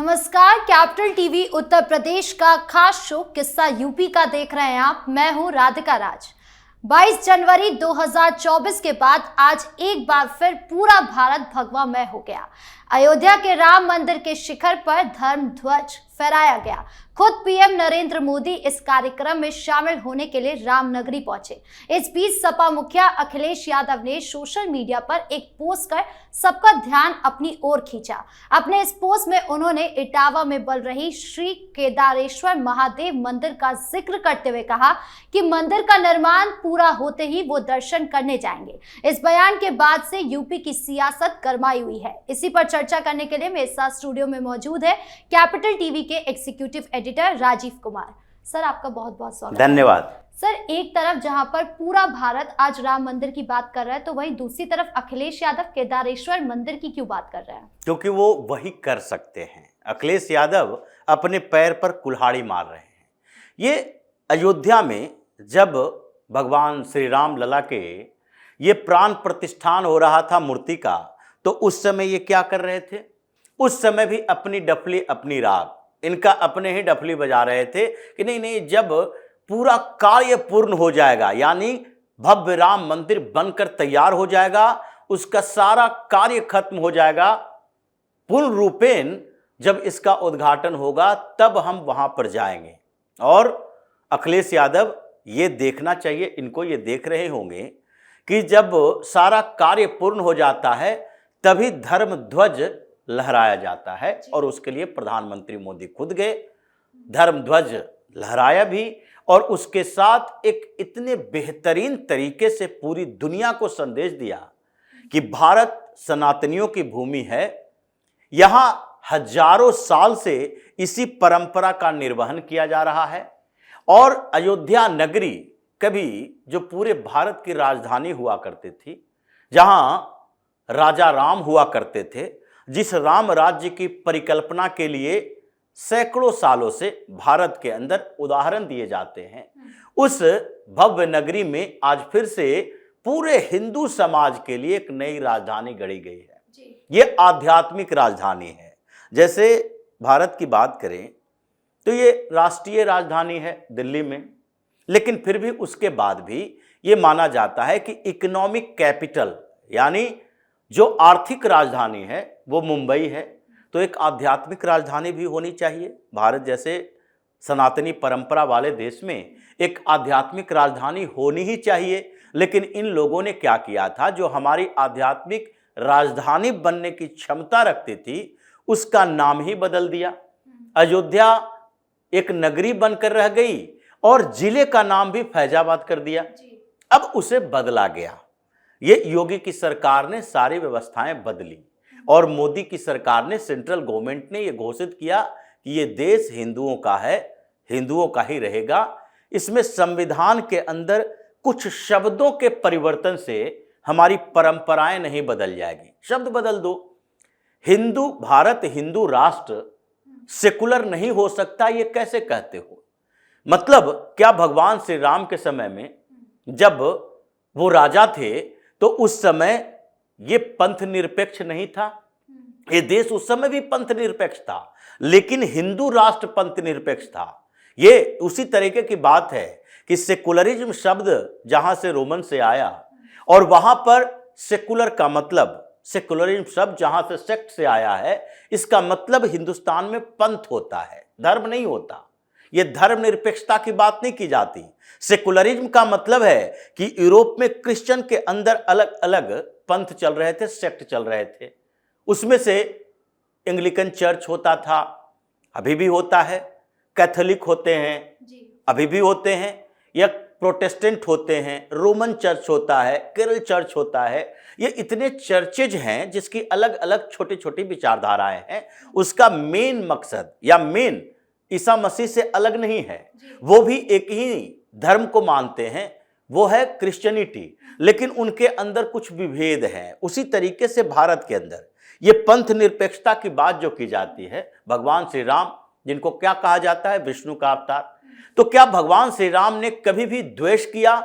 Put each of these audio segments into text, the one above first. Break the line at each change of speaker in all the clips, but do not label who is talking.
नमस्कार, capital TV Uttar Pradesh का खास शो किस्सा यूपी का देख रहे हैं आप। मैं हूं राधिका राज। 22 जनवरी 2024 के बाद आज एक बार फिर पूरा भारत भगवामय हो गया। अयोध्या के राम मंदिर के शिखर पर धर्म ध्वज फहराया गया। खुद पीएम नरेंद्र मोदी इस कार्यक्रम में शामिल होने के लिए रामनगरी पहुंचे। इस बीच सपा मुखिया अखिलेश यादव ने सोशल मीडिया पर एक पोस्ट कर सबका ध्यान अपनी ओर खींचा। अपने इस पोस्ट में उन्होंने इटावा में बन रही श्री केदारेश्वर महादेव मंदिर का जिक्र करते हुए कहा कि मंदिर का निर्माण पूरा होते ही वो दर्शन करने जाएंगे। इस बयान के बाद से यूपी की सियासत गरमाई हुई है। इसी पर चर्चा करने के लिए मेरे साथ स्टूडियो में मौजूद है कैपिटल टीवी के executive editor Rajiv Kumar. Sir, आपका बहुत बहुत स्वागत।
धन्यवाद।
सर, एक तरफ जहां पर पूरा भारत आज राम मंदिर की बात कर रहा है, तो वहीं दूसरी तरफ अखिलेश यादव केदारेश्वर मंदिर की क्यों बात कर रहे हैं?
क्योंकि वो वही कर सकते हैं। अखिलेश यादव अपने पैर पर कुल्हाड़ी मार रहे हैं। ये अयोध्या में जब भगवान श्री राम लला के ये प्राण प्रतिष्ठान हो रहा था मूर्ति का, तो उस समय ये क्या कर रहे थे? उस समय भी अपनी डफली अपनी राग, इनका अपने ही डफली बजा रहे थे कि नहीं नहीं, जब पूरा कार्य पूर्ण हो जाएगा, यानी भव्य राम मंदिर बनकर तैयार हो जाएगा, उसका सारा कार्य खत्म हो जाएगा, पूर्ण रूपेण जब इसका उद्घाटन होगा तब हम वहां पर जाएंगे। और अखिलेश यादव ये देखना चाहिए, इनको ये देख रहे होंगे कि जब सारा कार्य पूर्ण हो जाता है तभी धर्म ध्वज लहराया जाता है, और उसके लिए प्रधानमंत्री मोदी खुद गए, धर्म ध्वज लहराया भी, और उसके साथ एक इतने बेहतरीन तरीके से पूरी दुनिया को संदेश दिया कि भारत सनातनियों की भूमि है, यहां हजारों साल से इसी परंपरा का निर्वहन किया जा रहा है। और अयोध्या नगरी कभी जो पूरे भारत की राजधानी हुआ करती थी, जहां राजा राम हुआ करते थे, जिस राम राज्य की परिकल्पना के लिए सैकड़ों सालों से भारत के अंदर उदाहरण दिए जाते हैं, उस भव्य नगरी में आज फिर से पूरे हिंदू समाज के लिए एक नई राजधानी गढ़ी गई है। ये आध्यात्मिक राजधानी है। जैसे भारत की बात करें तो ये राष्ट्रीय राजधानी है दिल्ली में, लेकिन फिर भी उसके बाद भी ये माना जाता है कि इकोनॉमिक कैपिटल, यानी जो आर्थिक राजधानी है वो मुंबई है। तो एक आध्यात्मिक राजधानी भी होनी चाहिए। भारत जैसे सनातनी परंपरा वाले देश में एक आध्यात्मिक राजधानी होनी ही चाहिए। लेकिन इन लोगों ने क्या किया था, जो हमारी आध्यात्मिक राजधानी बनने की क्षमता रखती थी, उसका नाम ही बदल दिया। अयोध्या एक नगरी बनकर रह गई और जिले का नाम भी फैजाबाद कर दिया। अब उसे बदला गया। ये योगी की सरकार ने सारी व्यवस्थाएं बदली, और मोदी की सरकार ने, सेंट्रल गवर्नमेंट ने यह घोषित किया कि ये देश हिंदुओं का है, हिंदुओं का ही रहेगा। इसमें संविधान के अंदर कुछ शब्दों के परिवर्तन से हमारी परंपराएं नहीं बदल जाएगी। शब्द बदल दो। हिंदू, भारत हिंदू राष्ट्र सेकुलर नहीं हो सकता, ये कैसे कहते हो? मतलब क्या भगवान श्री राम के समय में जब वो राजा थे तो उस समय ये पंथ निरपेक्ष नहीं था? ये देश उस समय भी पंथ निरपेक्ष था, लेकिन हिंदू राष्ट्र पंथ निरपेक्ष था। ये उसी तरीके की बात है कि सेकुलरिज्म शब्द जहां से रोमन से आया, और वहां पर सेकुलर का मतलब, सेकुलरिज्म शब्द जहां से सेक्ट से आया है, इसका मतलब हिंदुस्तान में पंथ होता है, धर्म नहीं होता। ये धर्म निरपेक्षता की बात नहीं की जाती। सेकुलरिज्म का मतलब है कि यूरोप में क्रिश्चियन के अंदर अलग अलग पंथ चल रहे थे, सेक्ट चल रहे थे। उसमें से एंग्लिकन चर्च होता था, अभी भी होता है, कैथोलिक होते हैं, अभी भी होते हैं, या प्रोटेस्टेंट होते हैं, रोमन चर्च होता है, केरल चर्च होता है। ये इतने चर्चेज हैं जिसकी अलग अलग छोटी छोटी विचारधाराएं हैं। उसका मेन मकसद या मेन ईसा मसीह से अलग नहीं है, वो भी एक ही धर्म को मानते हैं, वो है क्रिश्चियनिटी, लेकिन उनके अंदर कुछ विभेद हैं। उसी तरीके से भारत के अंदर ये पंथ निरपेक्षता की बात जो की जाती है, भगवान श्री राम, जिनको क्या कहा जाता है, विष्णु का अवतार, तो क्या भगवान श्री राम ने कभी भी द्वेष किया?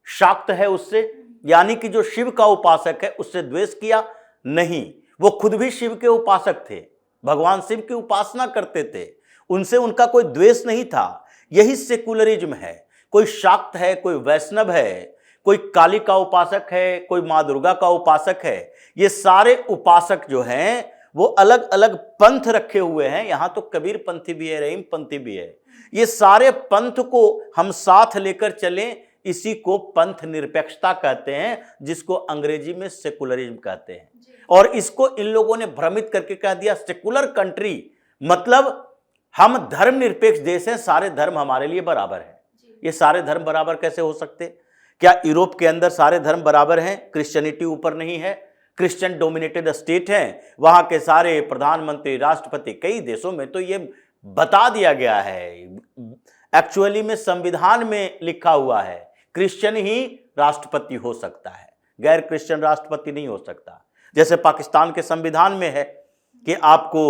शाक्त है उससे, यानी कि जो शिव का उपासक है उससे द्वेष किया? नहीं, वो खुद भी शिव के उपासक थे। भगवान शिव की उपासना करते थे, उनसे उनका कोई द्वेष नहीं था। यही सेकुलरिज्म है। कोई शाक्त है, कोई वैष्णव है, कोई काली का उपासक है, कोई माँ दुर्गा का उपासक है, ये सारे उपासक जो हैं वो अलग अलग पंथ रखे हुए हैं। यहां तो कबीर पंथी भी है, रहीम पंथी भी है। ये सारे पंथ को हम साथ लेकर चलें, इसी को पंथ निरपेक्षता कहते हैं, जिसको अंग्रेजी में सेकुलरिज्म कहते हैं। और इसको इन लोगों ने भ्रमित करके कह दिया सेकुलर कंट्री, मतलब हम धर्मनिरपेक्ष देश हैं, सारे धर्म हमारे लिए बराबर हैं। ये सारे धर्म बराबर कैसे हो सकते? क्या यूरोप के अंदर सारे धर्म बराबर हैं? क्रिश्चियनिटी ऊपर नहीं है? क्रिश्चियन डोमिनेटेड स्टेट है, वहां के सारे प्रधानमंत्री, राष्ट्रपति, कई देशों में तो ये बता दिया गया है, एक्चुअली में संविधान में लिखा हुआ है, क्रिश्चियन ही राष्ट्रपति हो सकता है, गैर क्रिश्चियन राष्ट्रपति नहीं हो सकता। जैसे पाकिस्तान के संविधान में है कि आपको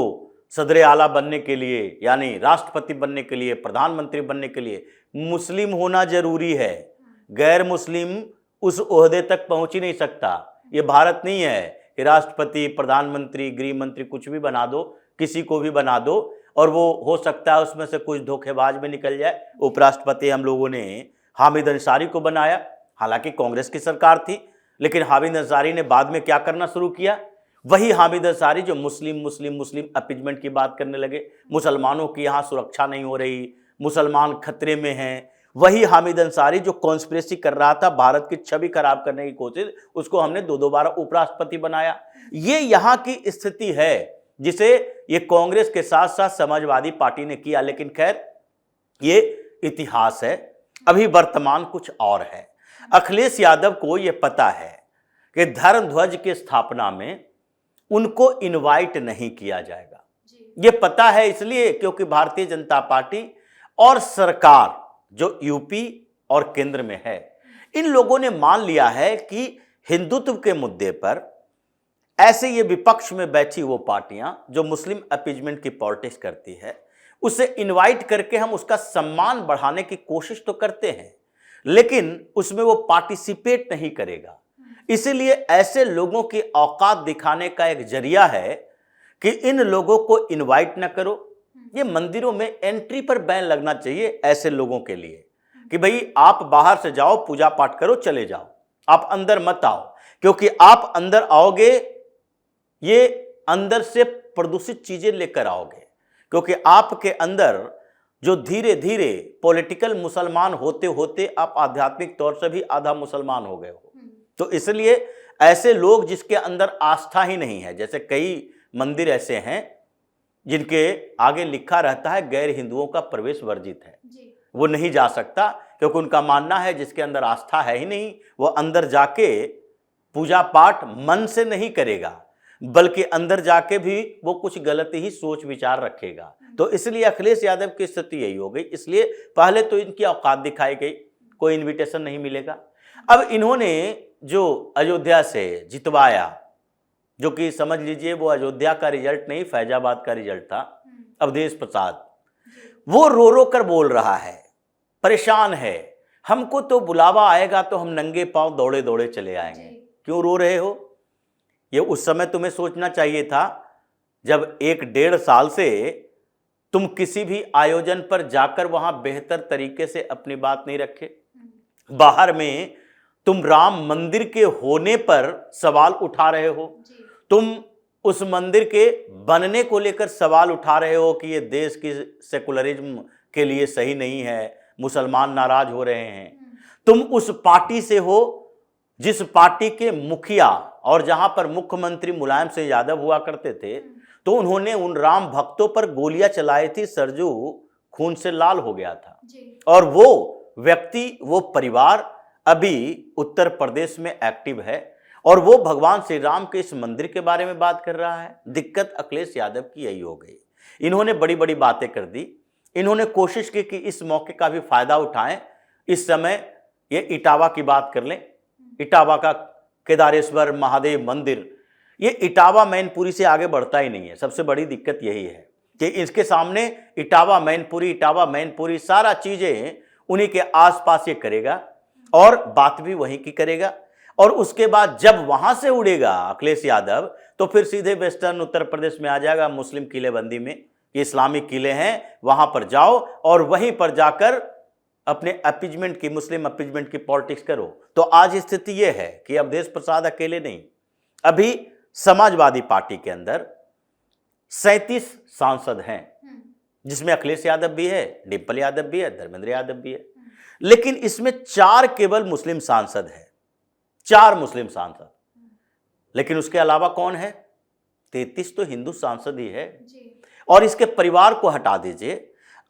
सदर आला बनने के लिए, यानी राष्ट्रपति बनने के लिए, प्रधानमंत्री बनने के लिए मुस्लिम होना जरूरी है, गैर मुस्लिम उस ओहदे तक पहुंच ही नहीं सकता। ये भारत नहीं है कि राष्ट्रपति, प्रधानमंत्री, गृह मंत्री कुछ भी बना दो, किसी को भी बना दो, और वो हो सकता है उसमें से कुछ धोखेबाज में निकल जाए। उपराष्ट्रपति हम लोगों ने हामिद अंसारी को बनाया, हालांकि कांग्रेस की सरकार थी, लेकिन हामिद अंसारी ने बाद में क्या करना शुरू किया? वही हामिद अंसारी जो मुस्लिम अपीजमेंट की बात करने लगे, मुसलमानों की यहाँ सुरक्षा नहीं हो रही, मुसलमान खतरे में हैं। वही हामिद अंसारी जो कॉन्स्पिरेसी कर रहा था, भारत की छवि खराब करने की कोशिश, उसको हमने दो बार उपराष्ट्रपति बनाया। ये यहाँ की स्थिति है जिसे ये कांग्रेस के साथ साथ समाजवादी पार्टी ने किया। लेकिन खैर ये इतिहास है, अभी वर्तमान कुछ और है। अखिलेश यादव को ये पता है कि धर्म ध्वज की स्थापना में उनको इनवाइट नहीं किया जाएगा। ये पता है इसलिए क्योंकि भारतीय जनता पार्टी और सरकार जो यूपी और केंद्र में है, इन लोगों ने मान लिया है कि हिंदुत्व के मुद्दे पर ऐसे ये विपक्ष में बैठी वो पार्टियां जो मुस्लिम अपीजमेंट की पॉलिटिक्स करती है, उसे इनवाइट करके हम उसका सम्मान बढ़ाने की कोशिश तो करते हैं, लेकिन उसमें वो पार्टिसिपेट नहीं करेगा। इसीलिए ऐसे लोगों की औकात दिखाने का एक जरिया है कि इन लोगों को इनवाइट ना करो। ये मंदिरों में एंट्री पर बैन लगना चाहिए ऐसे लोगों के लिए कि भाई आप बाहर से जाओ, पूजा पाठ करो, चले जाओ, आप अंदर मत आओ, क्योंकि आप अंदर आओगे ये अंदर से प्रदूषित चीजें लेकर आओगे, क्योंकि आपके अंदर जो धीरे धीरे पॉलिटिकल मुसलमान होते होते आप आध्यात्मिक तौर से भी आधा मुसलमान हो गए हो। तो इसलिए ऐसे लोग जिसके अंदर आस्था ही नहीं है, जैसे कई मंदिर ऐसे हैं जिनके आगे लिखा रहता है गैर हिंदुओं का प्रवेश वर्जित है, वो नहीं जा सकता, क्योंकि उनका मानना है जिसके अंदर आस्था है ही नहीं, वो अंदर जाके पूजा पाठ मन से नहीं करेगा, बल्कि अंदर जाके भी वो कुछ गलत ही सोच विचार रखेगा। तो इसलिए अखिलेश यादव की स्थिति यही हो गई। इसलिए पहले तो इनकी औकात दिखाई गई, कोई इनविटेशन नहीं मिलेगा। अब इन्होंने जो अयोध्या से जितवाया, जो कि समझ लीजिए वो अयोध्या का रिजल्ट नहीं, फैजाबाद का रिजल्ट था, अवधेश प्रसाद, वो रो रो कर बोल रहा है, परेशान है, हमको तो बुलावा आएगा तो हम नंगे पांव दौड़े दौड़े चले आएंगे। क्यों रो रहे हो? ये उस समय तुम्हें सोचना चाहिए था जब 1-1.5 साल से तुम किसी भी आयोजन पर जाकर वहां बेहतर तरीके से अपनी बात नहीं रखे। बाहर में तुम राम मंदिर के होने पर सवाल उठा रहे हो, तुम उस मंदिर के बनने को लेकर सवाल उठा रहे हो कि ये देश की सेकुलरिज्म के लिए सही नहीं है, मुसलमान नाराज हो रहे हैं। तुम उस पार्टी से हो जिस पार्टी के मुखिया और जहां पर मुख्यमंत्री मुलायम सिंह यादव हुआ करते थे, तो उन्होंने उन राम भक्तों पर गोलियां चलाई थी, सरजू खून से लाल हो गया था। और वो व्यक्ति, वो परिवार अभी उत्तर प्रदेश में एक्टिव है और वो भगवान श्री राम के इस मंदिर के बारे में बात कर रहा है। दिक्कत अखिलेश यादव की यही हो गई। इन्होंने बड़ी बड़ी बातें कर दी, इन्होंने कोशिश की कि इस मौके का भी फायदा उठाएं। इस समय ये इटावा की बात कर लें, इटावा का केदारेश्वर महादेव मंदिर, ये इटावा मैनपुरी से आगे बढ़ता ही नहीं है। सबसे बड़ी दिक्कत यही है कि इसके सामने इटावा मैनपुरी सारा चीजें उन्हीं के आसपास ये करेगा और बात भी वहीं की करेगा। और उसके बाद जब वहां से उड़ेगा अखिलेश यादव तो फिर सीधे वेस्टर्न उत्तर प्रदेश में आ जाएगा मुस्लिम किलेबंदी में कि इस्लामिक किले हैं, वहां पर जाओ और वहीं पर जाकर अपने अपीजमेंट की, मुस्लिम अपीजमेंट की पॉलिटिक्स करो। तो आज स्थिति यह है कि अवधेश प्रसाद अकेले नहीं, अभी समाजवादी पार्टी के अंदर 37 सांसद हैं, जिसमें अखिलेश यादव भी है, डिंपल यादव भी है, धर्मेंद्र यादव भी है, लेकिन इसमें 4 केवल मुस्लिम सांसद हैं, 4 मुस्लिम सांसद। लेकिन उसके अलावा कौन है? 33 तो हिंदू सांसद ही है जी। और इसके परिवार को हटा दीजिए,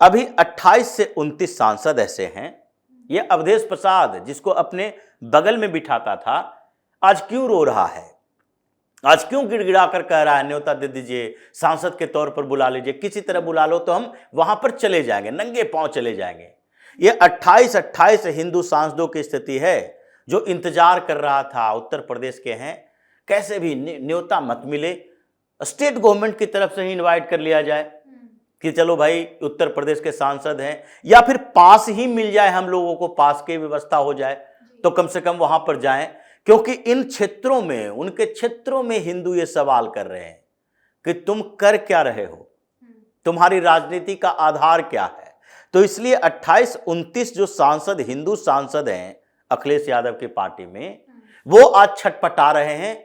अभी 28 से 29 सांसद ऐसे हैं। ये अवधेश प्रसाद जिसको अपने बगल में बिठाता था, आज क्यों रो रहा है? आज क्यों गिड़गिड़ा कर कह रहा है न्योता दे दीजिए, सांसद के तौर पर बुला लीजिए, किसी तरह बुला लो तो हम वहां पर चले जाएंगे, नंगे पांव चले जाएंगे। ये 28 हिंदू सांसदों की स्थिति है जो इंतजार कर रहा था, उत्तर प्रदेश के हैं, कैसे भी न्योता मत मिले, स्टेट गवर्नमेंट की तरफ से ही इनवाइट कर लिया जाए कि चलो भाई उत्तर प्रदेश के सांसद हैं, या फिर पास ही मिल जाए, हम लोगों को पास की व्यवस्था हो जाए तो कम से कम वहां पर जाएं। क्योंकि इन क्षेत्रों में, उनके क्षेत्रों में हिंदू ये सवाल कर रहे हैं कि तुम कर क्या रहे हो, तुम्हारी राजनीति का आधार क्या है। तो इसलिए 28-29 जो सांसद, हिंदू सांसद हैं अखिलेश यादव की पार्टी में, वो आज छटपटा रहे हैं,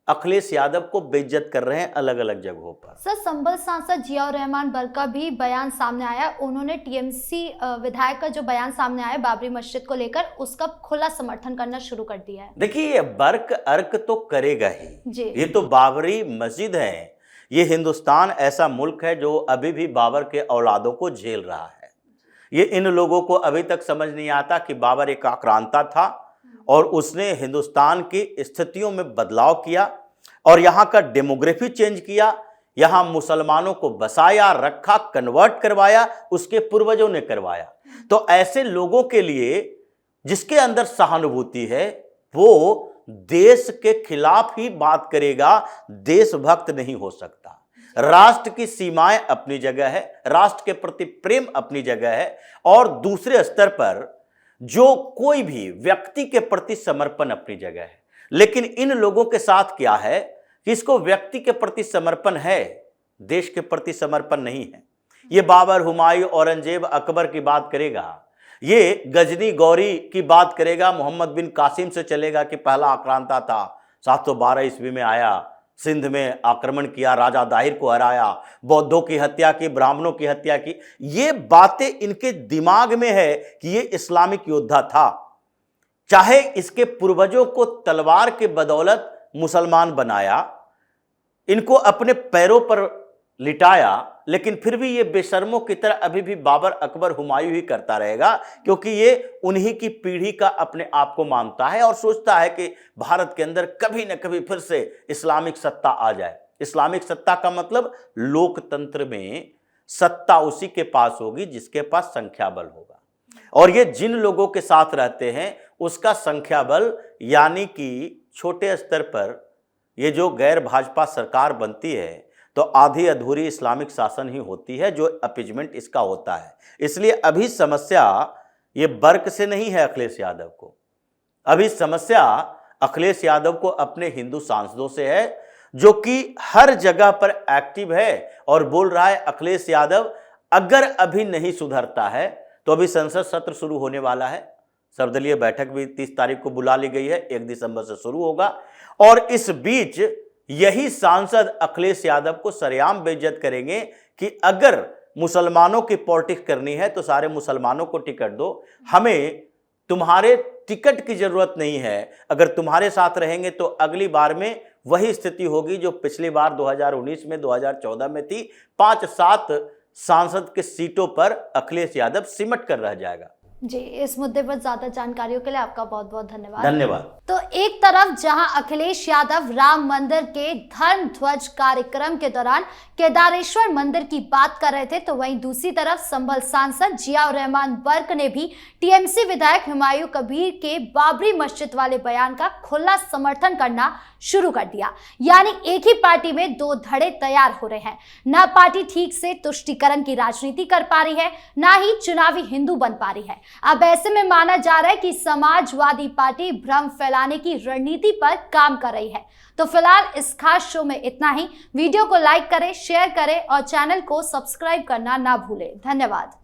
अखिलेश यादव को बेइज्जत कर रहे हैं अलग अलग जगहों पर।
सर, संभल सांसद जियाउर रहमान बर्क का भी बयान सामने आया। उन्होंने टीएमसी विधायक का जो बयान सामने आया बाबरी मस्जिद को लेकर, उसका खुला समर्थन करना शुरू कर दिया है।
देखिए, बर्क अर्क तो करेगा ही जी। ये तो बाबरी मस्जिद है, ये हिंदुस्तान ऐसा मुल्क है जो अभी भी बाबर के औलादों को झेल रहा है। ये इन लोगों को अभी तक समझ नहीं आता कि बाबर एक आक्रांता था और उसने हिंदुस्तान की स्थितियों में बदलाव किया और यहाँ का डेमोग्राफी चेंज किया, यहाँ मुसलमानों को बसाया, रखा, कन्वर्ट करवाया, उसके पूर्वजों ने करवाया। तो ऐसे लोगों के लिए जिसके अंदर सहानुभूति है, वो देश के खिलाफ ही बात करेगा, देशभक्त नहीं हो सकता। राष्ट्र की सीमाएं अपनी जगह है, राष्ट्र के प्रति प्रेम अपनी जगह है, और दूसरे स्तर पर जो कोई भी व्यक्ति के प्रति समर्पण अपनी जगह है। लेकिन इन लोगों के साथ क्या है कि इसको व्यक्ति के प्रति समर्पण है, देश के प्रति समर्पण नहीं है। ये बाबर, हुमायूं, औरंगजेब, अकबर की बात करेगा, ये गजनी गौरी की बात करेगा, मोहम्मद बिन कासिम से चलेगा कि पहला आक्रांता था, 712 ईस्वी में आया, सिंध में आक्रमण किया, राजा दाहिर को हराया, बौद्धों की हत्या की, ब्राह्मणों की हत्या की। ये बातें इनके दिमाग में है कि ये इस्लामिक योद्धा था। चाहे इसके पूर्वजों को तलवार के बदौलत मुसलमान बनाया, इनको अपने पैरों पर लिटाया, लेकिन फिर भी ये बेशर्मों की तरह अभी भी बाबर, अकबर, हुमायूं ही करता रहेगा, क्योंकि ये उन्हीं की पीढ़ी का अपने आप को मानता है और सोचता है कि भारत के अंदर कभी न कभी फिर से इस्लामिक सत्ता आ जाए। इस्लामिक सत्ता का मतलब लोकतंत्र में सत्ता उसी के पास होगी जिसके पास संख्या बल होगा, और ये जिन लोगों के साथ रहते हैं उसका संख्या बल, यानी कि छोटे स्तर पर ये जो गैर भाजपा सरकार बनती है तो आधी अधूरी इस्लामिक शासन ही होती है, जो अपीजमेंट इसका होता है। इसलिए अभी समस्या ये बर्क से नहीं है अखिलेश यादव को, अभी समस्या अखिलेश यादव को अपने हिंदू सांसदों से है, जो कि हर जगह पर एक्टिव है और बोल रहा है अखिलेश यादव अगर अभी नहीं सुधरता है तो अभी संसद सत्र शुरू होने वाला है, सर्वदलीय बैठक भी 30 तारीख को बुला ली गई है, 1 दिसंबर से शुरू होगा, और इस बीच यही सांसद अखिलेश यादव को सरेआम बेइज्जत करेंगे कि अगर मुसलमानों की पॉलिटिक्स करनी है तो सारे मुसलमानों को टिकट दो, हमें तुम्हारे टिकट की जरूरत नहीं है, अगर तुम्हारे साथ रहेंगे तो अगली बार में वही स्थिति होगी जो पिछली बार 2019 में, 2014 में थी। 5-7 सांसद के सीटों पर अखिलेश यादव सिमट कर रह जाएगा।
जी, इस मुद्दे पर ज्यादा जानकारियों के लिए आपका बहुत बहुत धन्यवाद।
धन्यवाद।
तो एक तरफ जहां अखिलेश यादव राम मंदिर के धर्म ध्वज कार्यक्रम के दौरान केदारेश्वर मंदिर की बात कर रहे थे, तो वहीं दूसरी तरफ संभल सांसद जियाउर रहमान बर्क ने भी टीएमसी विधायक हुमायूं कबीर के बाबरी मस्जिद वाले बयान का खुला समर्थन करना शुरू कर दिया। यानी एक ही पार्टी में 2 धड़े तैयार हो रहे हैं। ना पार्टी ठीक से तुष्टीकरण की राजनीति कर पा रही है, ना ही चुनावी हिंदू बन पा रही है। अब ऐसे में माना जा रहा है कि समाजवादी पार्टी भ्रम फैलाने की रणनीति पर काम कर रही है। तो फिलहाल इस खास शो में इतना ही। वीडियो को लाइक करें, शेयर करें और चैनल को सब्सक्राइब करना ना भूलें। धन्यवाद।